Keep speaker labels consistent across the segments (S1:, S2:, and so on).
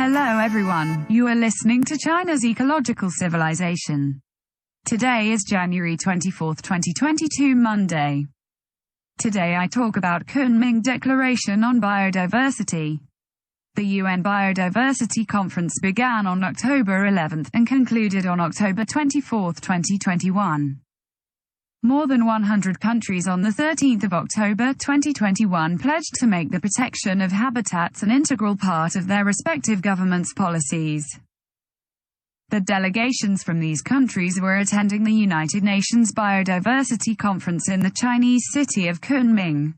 S1: Hello everyone, you are listening to China's Ecological Civilization. Today is January 24, 2022, Monday. Today I talk about Kunming Declaration on Biodiversity. The UN Biodiversity Conference began on October 11 and concluded on October 24, 2021. More than 100 countries on 13 October 2021 pledged to make the protection of habitats an integral part of their respective governments' policies. The delegations from these countries were attending the United Nations Biodiversity Conference in the Chinese city of Kunming.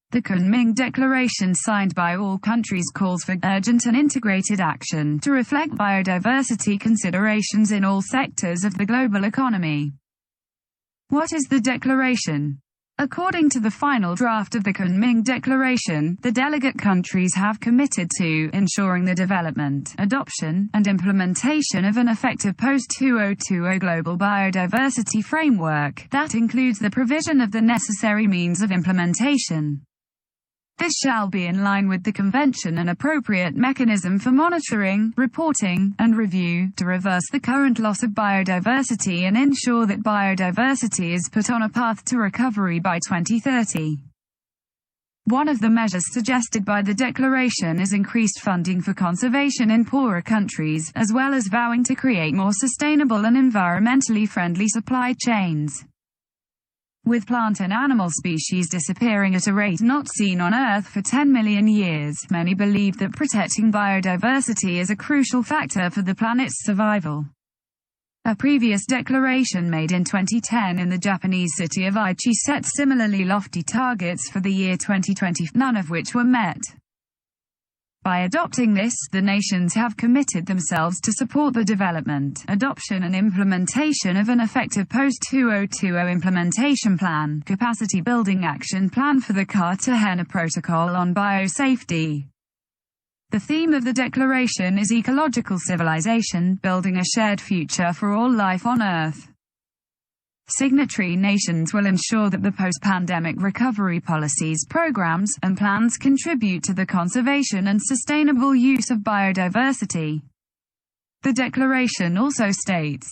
S1: The Kunming Declaration, signed by all countries, calls for urgent and integrated action to reflect biodiversity considerations in all sectors of the global economy. What is the declaration? According to the final draft of the Kunming Declaration, the delegate countries have committed to ensuring the development, adoption, and implementation of an effective post-2020 global biodiversity framework that includes the provision of the necessary means of implementation. This shall be in line with the Convention an appropriate mechanism for monitoring, reporting, and review, to reverse the current loss of biodiversity and ensure that biodiversity is put on a path to recovery by 2030. One of the measures suggested by the declaration is increased funding for conservation in poorer countries, as well as vowing to create more sustainable and environmentally friendly supply chains. With plant and animal species disappearing at a rate not seen on Earth for 10 million years, many believe that protecting biodiversity is a crucial factor for the planet's survival. A previous declaration made in 2010 in the Japanese city of Aichi set similarly lofty targets for the year 2020, none of which were met. By adopting this, the nations have committed themselves to support the development, adoption and implementation of an effective post-2020 implementation plan, capacity building action plan for the Cartagena Protocol on biosafety. The theme of the declaration is Ecological Civilization, building a shared future for all life on Earth. Signatory nations will ensure that the post-pandemic recovery policies, programs, and plans contribute to the conservation and sustainable use of biodiversity. The declaration also states,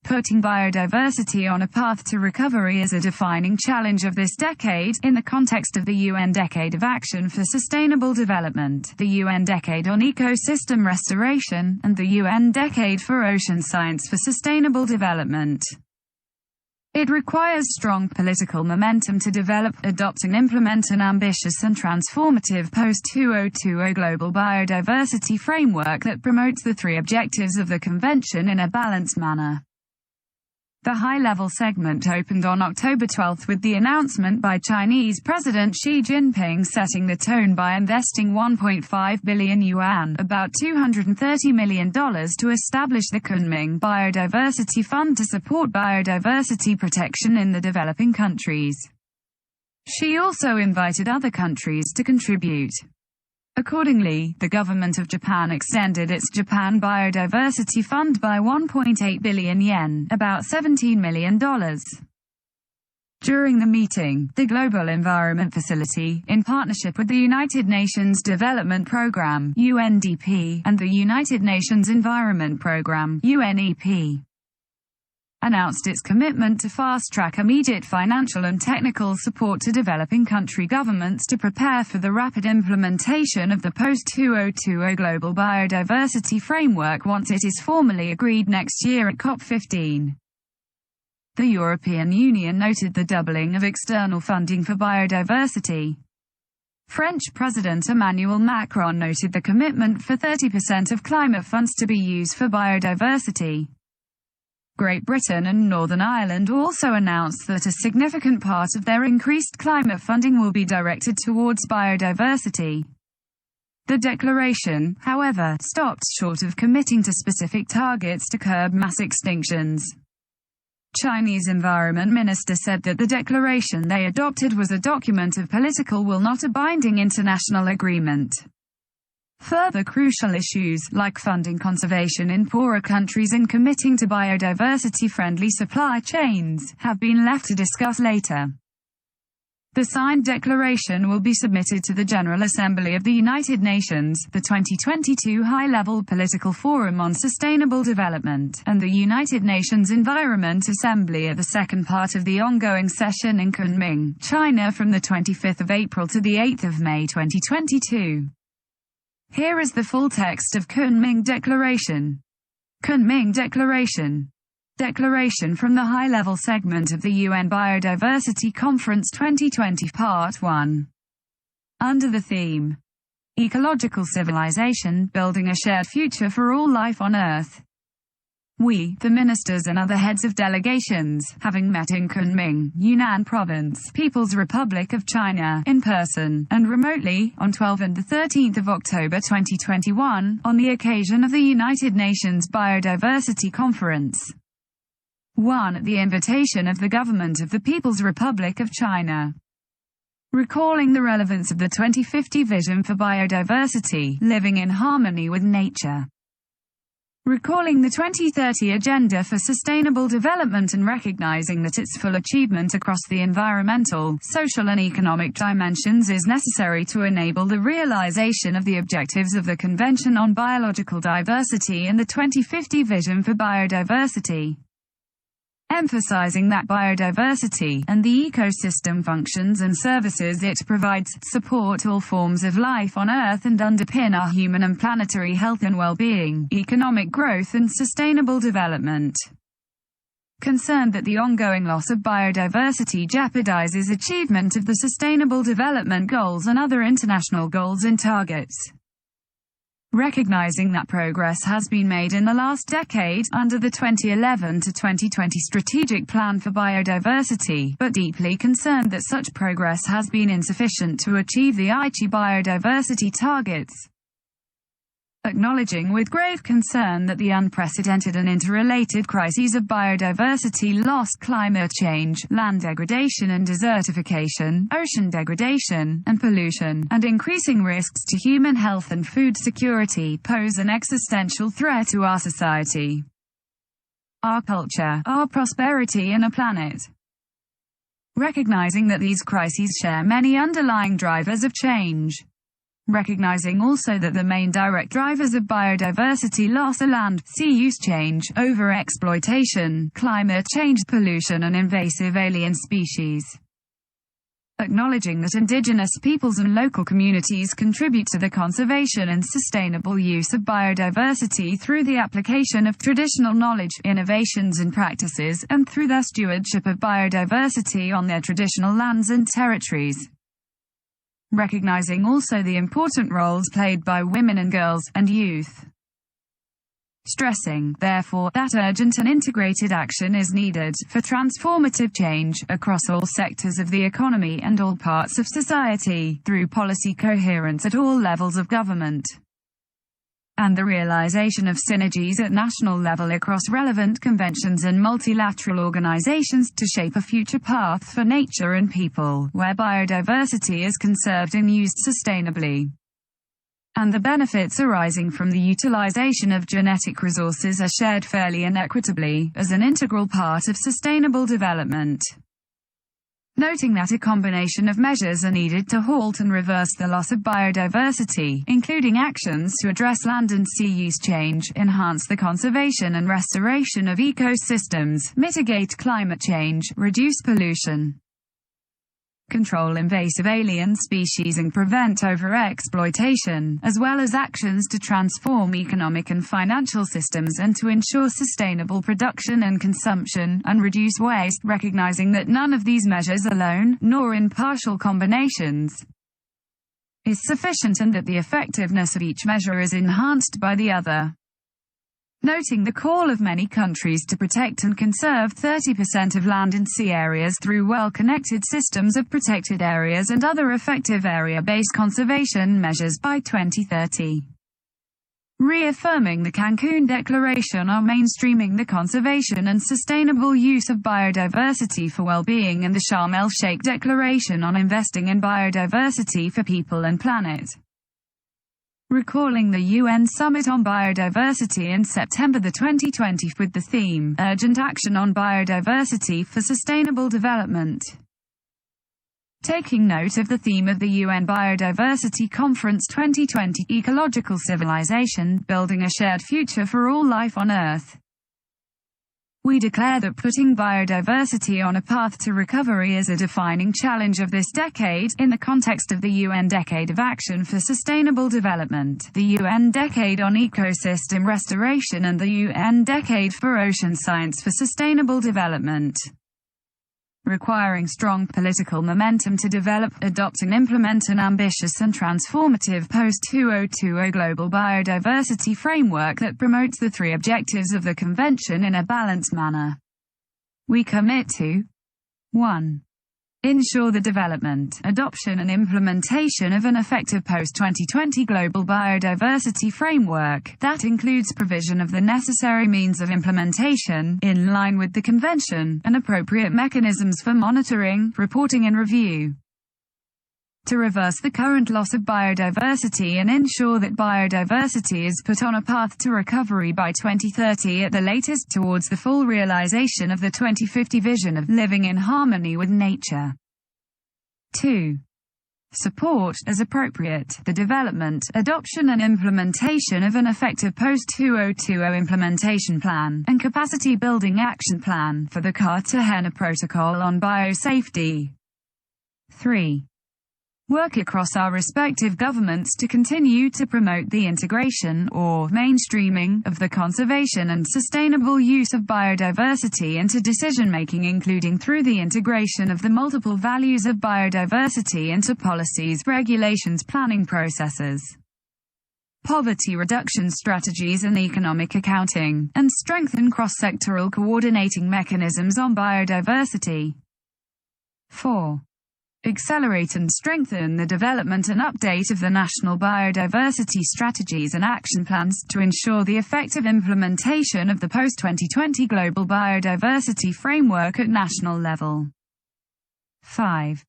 S1: putting biodiversity on a path to recovery is a defining challenge of this decade, in the context of the UN Decade of Action for Sustainable Development, the UN Decade on Ecosystem Restoration, and the UN Decade for Ocean Science for Sustainable Development. It requires strong political momentum to develop, adopt and implement an ambitious and transformative post-2020 global biodiversity framework that promotes the three objectives of the Convention in a balanced manner. The high-level segment opened on October 12 with the announcement by Chinese President Xi Jinping setting the tone by investing 1.5 billion yuan, about $230 million, to establish the Kunming Biodiversity Fund to support biodiversity protection in the developing countries. Xi also invited other countries to contribute. Accordingly, the government of Japan extended its Japan Biodiversity Fund by 1.8 billion yen, about $17 million. During the meeting, the Global Environment Facility, in partnership with the United Nations Development Programme (UNDP) and the United Nations Environment Programme (UNEP), announced its commitment to fast-track immediate financial and technical support to developing country governments to prepare for the rapid implementation of the post-2020 global biodiversity framework once it is formally agreed next year at COP15. The European Union noted the doubling of external funding for biodiversity. French President Emmanuel Macron noted the commitment for 30% of climate funds to be used for biodiversity. Great Britain and Northern Ireland also announced that a significant part of their increased climate funding will be directed towards biodiversity. The declaration, however, stopped short of committing to specific targets to curb mass extinctions. Chinese Environment Minister said that the declaration they adopted was a document of political will, not a binding international agreement. Further crucial issues, like funding conservation in poorer countries and committing to biodiversity-friendly supply chains, have been left to discuss later. The signed declaration will be submitted to the General Assembly of the United Nations, the 2022 High-Level Political Forum on Sustainable Development, and the United Nations Environment Assembly at the second part of the ongoing session in Kunming, China from the 25th of April to the 8th of May 2022. Here is the full text of Kunming Declaration. Kunming Declaration. Declaration from the High-Level Segment of the UN Biodiversity Conference 2020 Part 1. Under the theme, Ecological Civilization, Building a Shared Future for All Life on Earth. We, the ministers and other heads of delegations, having met in Kunming, Yunnan Province, People's Republic of China, in person, and remotely, on 12 and 13 October 2021, on the occasion of the United Nations Biodiversity Conference. 1. At the invitation of the Government of the People's Republic of China. Recalling the relevance of the 2050 Vision for Biodiversity, living in harmony with nature. Recalling the 2030 Agenda for Sustainable Development and recognizing that its full achievement across the environmental, social and economic dimensions is necessary to enable the realization of the objectives of the Convention on Biological Diversity and the 2050 Vision for Biodiversity. Emphasizing that biodiversity, and the ecosystem functions and services it provides, support all forms of life on Earth and underpin our human and planetary health and well-being, economic growth and sustainable development. Concerned that the ongoing loss of biodiversity jeopardizes achievement of the Sustainable Development Goals and other international goals and targets. Recognizing that progress has been made in the last decade, under the 2011 to 2020 Strategic Plan for Biodiversity, but deeply concerned that such progress has been insufficient to achieve the Aichi biodiversity targets. Acknowledging with grave concern that the unprecedented and interrelated crises of biodiversity loss, climate change, land degradation and desertification, ocean degradation, and pollution, and increasing risks to human health and food security pose an existential threat to our society, our culture, our prosperity and our planet. Recognizing that these crises share many underlying drivers of change. Recognizing also that the main direct drivers of biodiversity loss are land, sea use change, over-exploitation, climate change, pollution and invasive alien species. Acknowledging that indigenous peoples and local communities contribute to the conservation and sustainable use of biodiversity through the application of traditional knowledge, innovations and practices, and through their stewardship of biodiversity on their traditional lands and territories. Recognizing also the important roles played by women and girls, and youth. Stressing, therefore, that urgent and integrated action is needed, for transformative change, across all sectors of the economy and all parts of society, through policy coherence at all levels of government. And the realization of synergies at national level across relevant conventions and multilateral organizations to shape a future path for nature and people, where biodiversity is conserved and used sustainably. And the benefits arising from the utilization of genetic resources are shared fairly and equitably, as an integral part of sustainable development. Noting that a combination of measures are needed to halt and reverse the loss of biodiversity, including actions to address land and sea use change, enhance the conservation and restoration of ecosystems, mitigate climate change, reduce pollution, control invasive alien species and prevent over-exploitation, as well as actions to transform economic and financial systems and to ensure sustainable production and consumption, and reduce waste, recognizing that none of these measures alone, nor in partial combinations, is sufficient and that the effectiveness of each measure is enhanced by the other. Noting the call of many countries to protect and conserve 30% of land and sea areas through well-connected systems of protected areas and other effective area-based conservation measures by 2030. Reaffirming the Cancun Declaration on mainstreaming the conservation and sustainable use of biodiversity for well-being and the Sharm el-Sheikh Declaration on investing in biodiversity for people and planet. Recalling the UN Summit on Biodiversity in September 2020 with the theme, Urgent Action on Biodiversity for Sustainable Development. Taking note of the theme of the UN Biodiversity Conference 2020, Ecological Civilization, Building a Shared Future for All Life on Earth. We declare that putting biodiversity on a path to recovery is a defining challenge of this decade, in the context of the UN Decade of Action for Sustainable Development, the UN Decade on Ecosystem Restoration and the UN Decade for Ocean Science for Sustainable Development. Requiring strong political momentum to develop, adopt and implement an ambitious and transformative post-2020 global biodiversity framework that promotes the three objectives of the Convention in a balanced manner. We commit to 1. Ensure the development, adoption and implementation of an effective post-2020 global biodiversity framework that includes provision of the necessary means of implementation, in line with the Convention, and appropriate mechanisms for monitoring, reporting and review. To reverse the current loss of biodiversity and ensure that biodiversity is put on a path to recovery by 2030 at the latest, towards the full realization of the 2050 vision of living in harmony with nature. 2. Support, as appropriate, the development, adoption and implementation of an effective post-2020 implementation plan, and capacity-building action plan, for the Cartagena Protocol on biosafety. 3. Work across our respective governments to continue to promote the integration, or mainstreaming, of the conservation and sustainable use of biodiversity into decision-making, including through the integration of the multiple values of biodiversity into policies, regulations, planning processes, poverty reduction strategies and economic accounting, and strengthen cross-sectoral coordinating mechanisms on biodiversity. 4. Accelerate and strengthen the development and update of the national biodiversity strategies and action plans, to ensure the effective implementation of the post-2020 global biodiversity framework at national level. 5.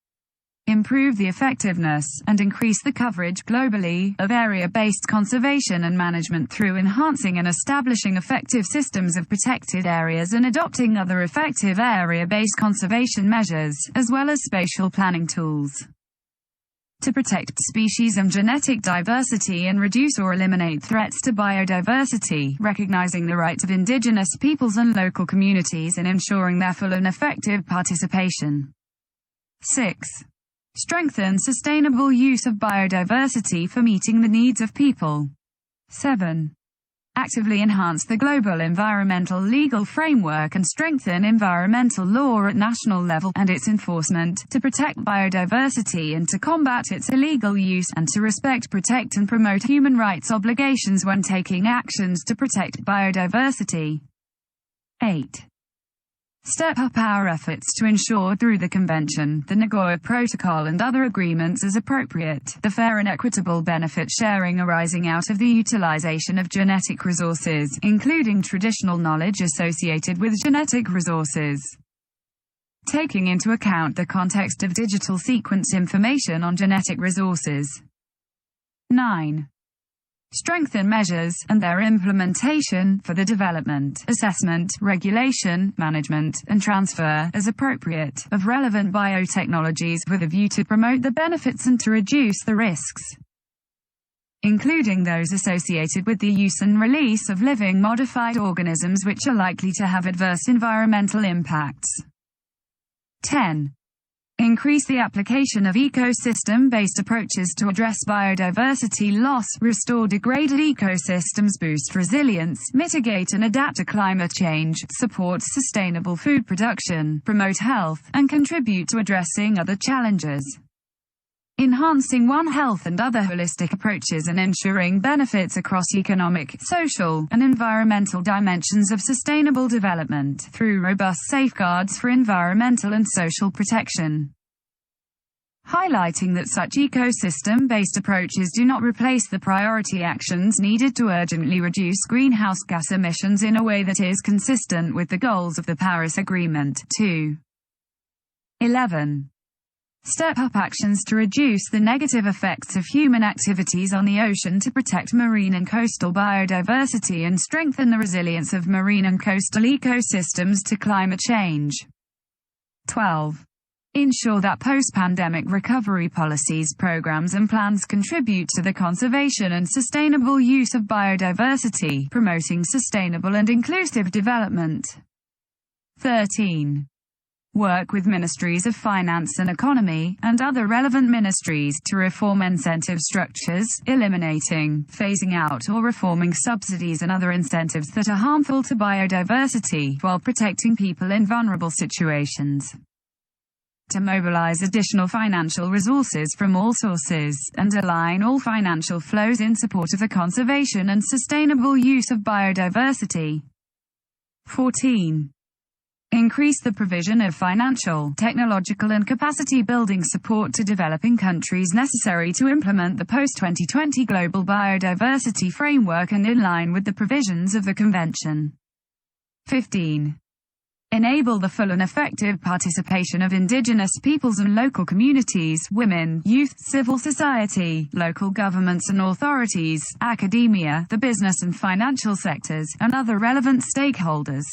S1: Improve the effectiveness, and increase the coverage, globally, of area-based conservation and management through enhancing and establishing effective systems of protected areas and adopting other effective area-based conservation measures, as well as spatial planning tools. To protect species and genetic diversity and reduce or eliminate threats to biodiversity, recognizing the rights of indigenous peoples and local communities and ensuring their full and effective participation. 6. Strengthen sustainable use of biodiversity for meeting the needs of people. 7. Actively enhance the global environmental legal framework and strengthen environmental law at national level and its enforcement, to protect biodiversity and to combat its illegal use, and to respect, protect and promote human rights obligations when taking actions to protect biodiversity. 8. Step up our efforts to ensure, through the Convention, the Nagoya Protocol and other agreements as appropriate, the fair and equitable benefit sharing arising out of the utilization of genetic resources, including traditional knowledge associated with genetic resources. Taking into account the context of digital sequence information on genetic resources. 9. Strengthen measures, and their implementation, for the development, assessment, regulation, management, and transfer, as appropriate, of relevant biotechnologies, with a view to promote the benefits and to reduce the risks, including those associated with the use and release of living modified organisms which are likely to have adverse environmental impacts. 10. Increase the application of ecosystem-based approaches to address biodiversity loss, restore degraded ecosystems, boost resilience, mitigate and adapt to climate change, support sustainable food production, promote health, and contribute to addressing other challenges. Enhancing One Health and other holistic approaches and ensuring benefits across economic, social, and environmental dimensions of sustainable development, through robust safeguards for environmental and social protection. Highlighting that such ecosystem-based approaches do not replace the priority actions needed to urgently reduce greenhouse gas emissions in a way that is consistent with the goals of the Paris Agreement. 2. 11. Step up actions to reduce the negative effects of human activities on the ocean, to protect marine and coastal biodiversity and strengthen the resilience of marine and coastal ecosystems to climate change. 12. Ensure that post-pandemic recovery policies, programs and plans contribute to the conservation and sustainable use of biodiversity, promoting sustainable and inclusive development. 13. Work with Ministries of Finance and Economy, and other relevant ministries, to reform incentive structures, eliminating, phasing out or reforming subsidies and other incentives that are harmful to biodiversity, while protecting people in vulnerable situations. To mobilize additional financial resources from all sources, and align all financial flows in support of the conservation and sustainable use of biodiversity. 14. Increase the provision of financial, technological and capacity-building support to developing countries necessary to implement the post-2020 Global Biodiversity Framework and in line with the provisions of the Convention. 15. Enable the full and effective participation of indigenous peoples and local communities, women, youth, civil society, local governments and authorities, academia, the business and financial sectors, and other relevant stakeholders.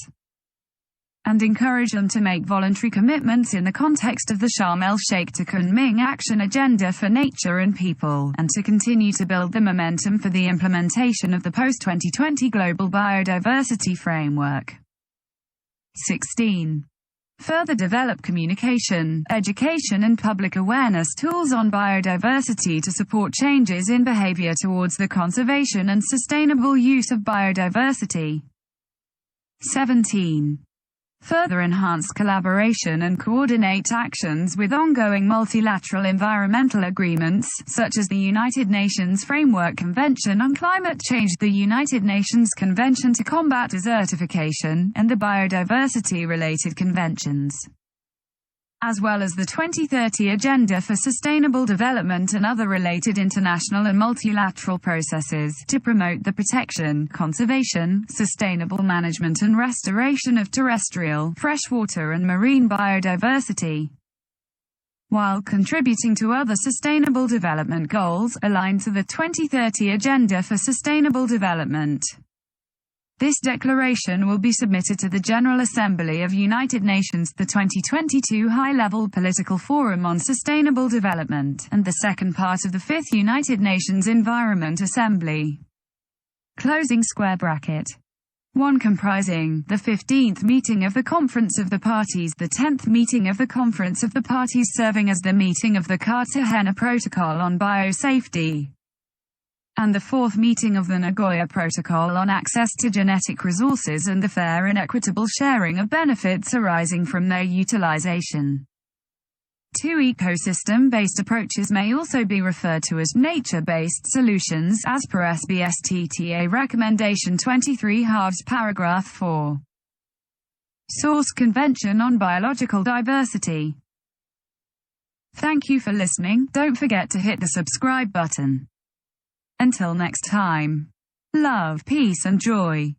S1: And encourage them to make voluntary commitments in the context of the Sharm el-Sheikh to Kunming Action Agenda for Nature and People, and to continue to build the momentum for the implementation of the post-2020 Global Biodiversity Framework. 16. Further develop communication, education and public awareness tools on biodiversity to support changes in behavior towards the conservation and sustainable use of biodiversity. 17. Further enhance collaboration and coordinate actions with ongoing multilateral environmental agreements, such as the United Nations Framework Convention on Climate Change, the United Nations Convention to Combat Desertification, and the biodiversity-related conventions, as well as the 2030 Agenda for Sustainable Development and other related international and multilateral processes, to promote the protection, conservation, sustainable management and restoration of terrestrial, freshwater and marine biodiversity, while contributing to other sustainable development goals, aligned to the 2030 Agenda for Sustainable Development. This declaration will be submitted to the General Assembly of United Nations, the 2022 High-Level Political Forum on Sustainable Development, and the second part of the 5th United Nations Environment Assembly. Closing square bracket. 1. Comprising the 15th meeting of the Conference of the Parties, the 10th meeting of the Conference of the Parties serving as the meeting of the Cartagena Protocol on Biosafety, and the 4th meeting of the Nagoya Protocol on Access to Genetic Resources and the fair and equitable sharing of benefits arising from their utilization. 2. Ecosystem-based approaches may also be referred to as nature-based solutions, as per SBSTTA Recommendation 23 halves paragraph 4. Source: Convention on Biological Diversity. Thank you for listening. Don't forget to hit the subscribe button. Until next time. Love, peace and joy.